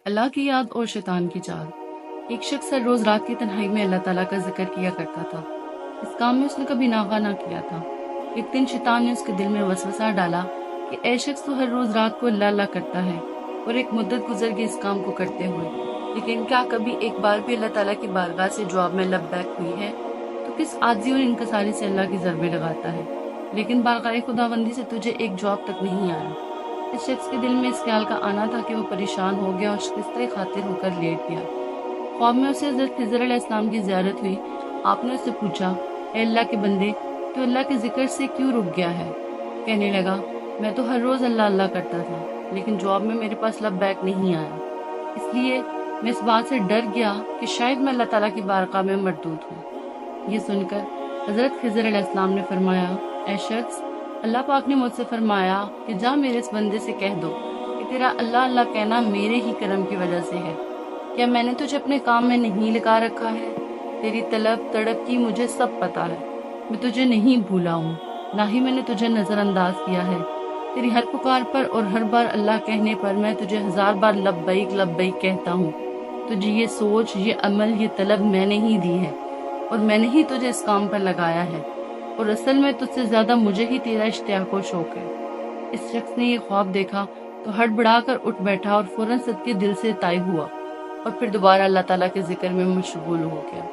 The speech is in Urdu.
اللہ کی یاد اور شیطان کی چال۔ ایک شخص ہر روز رات کی تنہائی میں اللہ تعالیٰ کا ذکر کیا کرتا تھا۔ اس کام میں اس نے کبھی ناغہ نہ کیا تھا۔ ایک دن شیطان نے اس کے دل میں وسوسہ ڈالا کہ اے شخص، تو ہر روز رات کو اللہ اللہ کرتا ہے، اور ایک مدت گزر گئی اس کام کو کرتے ہوئے، لیکن کیا کبھی ایک بار بھی اللہ تعالیٰ کی بارگاہ سے جواب میں لبیک ہوئی ہے؟ تو کس عاجزی اور انکساری سے اللہ کی ضربیں لگاتا ہے، لیکن بارگاہ خداوندی سے تجھے ایک جواب تک نہیں آیا۔ اس شخص کے دل میں اس خیال کا آنا تھا کہ وہ پریشان ہو گیا اور شکستہ خاطر ہو کر لیٹ گیا۔ خواب میں اسے حضرت خضر علیہ السلام کی زیارت ہوئی۔ آپ نے اس سے پوچھا، اے اللہ کے بندے، تو اللہ کے ذکر سے کیوں رک گیا ہے؟ کہنے لگا، میں تو ہر روز اللہ اللہ کرتا تھا، لیکن جواب میں میرے پاس لبیک نہیں آیا، اس لیے میں اس بات سے ڈر گیا کہ شاید میں اللہ تعالیٰ کی بارگاہ میں مردود ہوں۔ یہ سن کر حضرت خضر علیہ السلام نے فرمایا، اے شخص، اللہ پاک نے مجھ سے فرمایا کہ جا میرے اس بندے سے کہہ دو کہ تیرا اللہ اللہ کہنا میرے ہی کرم کی وجہ سے ہے۔ کیا میں نے تجھے اپنے کام میں نہیں لگا رکھا ہے؟ تیری طلب تڑپ کی مجھے سب پتا ہے۔ میں تجھے نہیں بھولا ہوں، نہ ہی میں نے تجھے نظر انداز کیا ہے۔ تیری ہر پکار پر اور ہر بار اللہ کہنے پر میں تجھے 1000 بار لبیک لبیک کہتا ہوں۔ تجھے یہ سوچ، یہ عمل، یہ طلب میں نے ہی دی ہے، اور میں نے ہی تجھے اس کام پر لگایا ہے، اور اصل میں تجھ سے زیادہ مجھے ہی تیرا اشتیاق و شوق ہے۔ اس شخص نے یہ خواب دیکھا تو ہڑبڑا کر اٹھ بیٹھا اور فوراً صدقے دل سے طائب ہوا، اور پھر دوبارہ اللہ تعالیٰ کے ذکر میں مشغول ہو گیا۔